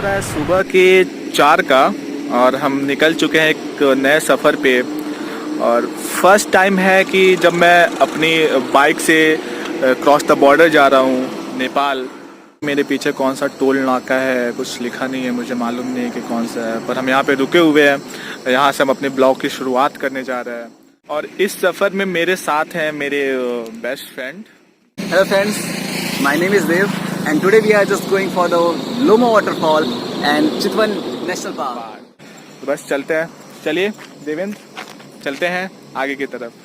रहा है सुबह के 4 का और हम निकल चुके हैं एक नए सफ़र पे। और फर्स्ट टाइम है कि जब मैं अपनी बाइक से क्रॉस द बॉर्डर जा रहा हूँ नेपाल। मेरे पीछे कौन सा टोल नाका है कुछ लिखा नहीं है, मुझे मालूम नहीं है कि कौन सा है, पर हम यहाँ पे रुके हुए हैं। यहाँ से हम अपने ब्लॉग की शुरुआत करने जा रहे हैं और इस सफ़र में मेरे साथ हैं मेरे best friend. Hello friends, my name is Dev and today we are just going for the Lomo Waterfall and Chitwan National Park. तो बस चलते हैं, चलिए देवेंद्र चलते हैं आगे की तरफ।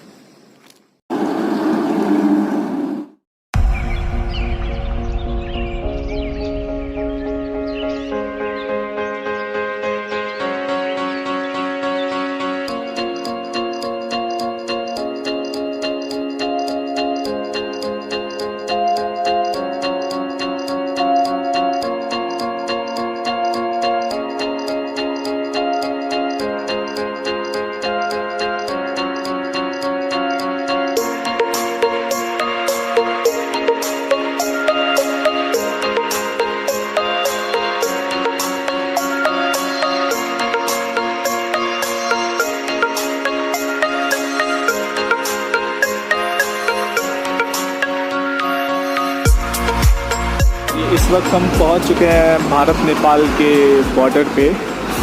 इस वक्त हम पहुंच चुके हैं भारत नेपाल के बॉर्डर पे।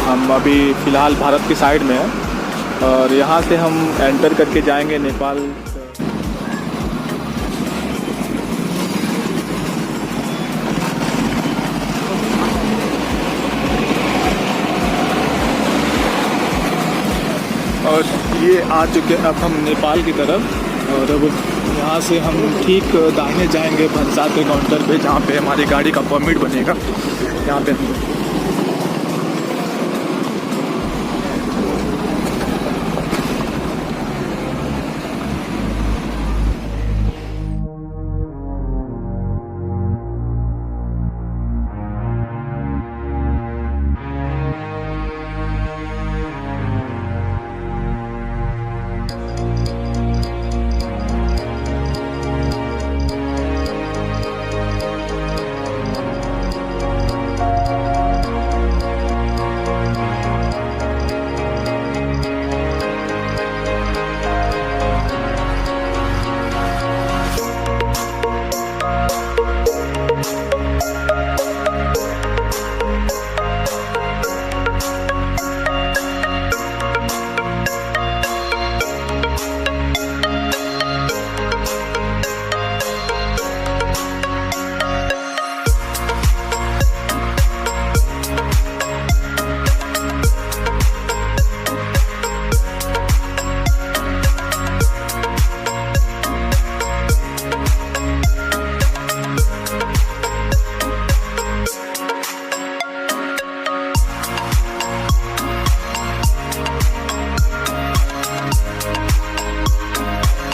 हम अभी फ़िलहाल भारत की साइड में हैं और यहाँ से हम एंटर करके जाएंगे नेपाल। और ये आ चुके हैं अब हम नेपाल की तरफ और अब यहाँ से हम ठीक दाहिने जाएंगे भंसार के काउंटर पे जहाँ पे हमारी गाड़ी का परमिट बनेगा। यहाँ पे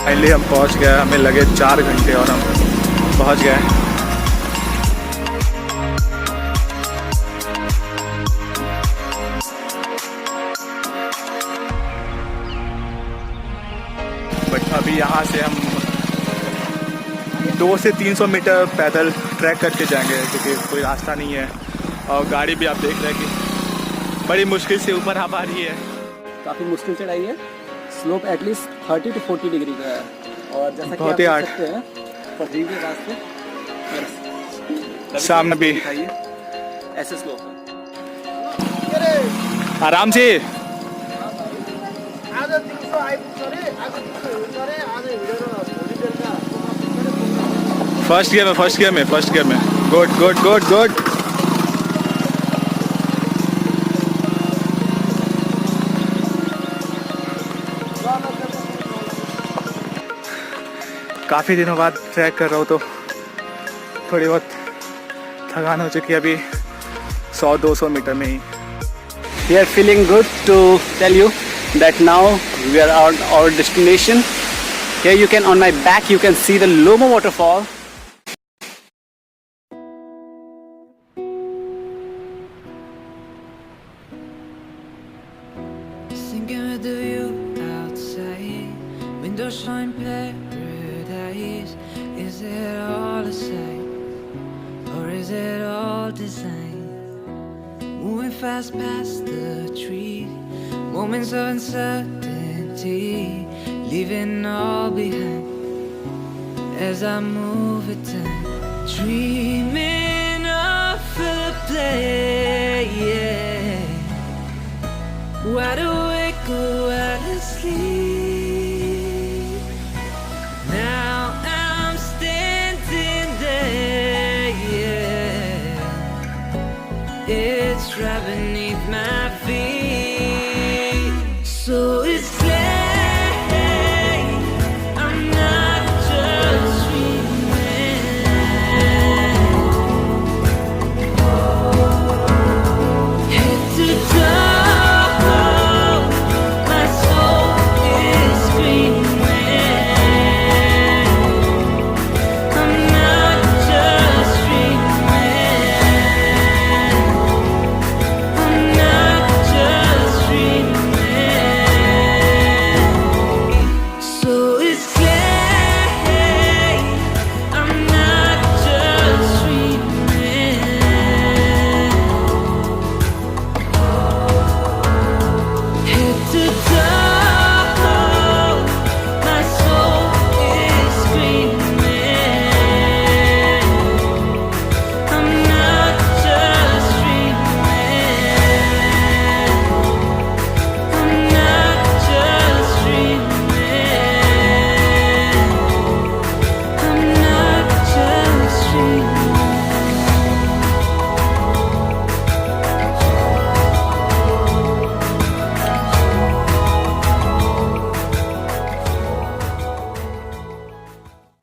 फाइनली हम पहुंच गए। हमें लगे 4 घंटे और हम पहुंच गए। बट अभी यहाँ से हम 200 से 300 मीटर पैदल ट्रैक करके जाएंगे क्योंकि कोई रास्ता नहीं है और गाड़ी भी आप देख रहे हैं कि बड़ी मुश्किल से ऊपर आ पा रही है। काफ़ी मुश्किल चढ़ाई है, स्लोप एटलीस्ट 30 to 40 डिग्री का है और जैसा कि आप देख सकते हैं पटरी के रास्ते सामने भी ऐसे स्लोप है। आराम से फर्स्ट गियर में गुड। काफ़ी दिनों बाद ट्रैक कर रहा हूँ तो थोड़ी बहुत थकान हो चुकी है अभी 100-200 मीटर में ही। We are feeling good to tell you that now we are on our destination. Here you can, on my back you can see the Lomo Waterfall. Thinking with the view outside, windows shine paradise. Is it all the same, or is it all design? fast past the trees. Moments of uncertainty, leaving all behind as I move it down. Dreaming of a play, yeah. Wide awake or wide asleep. Now I'm standing there, yeah. It's right beneath my feet.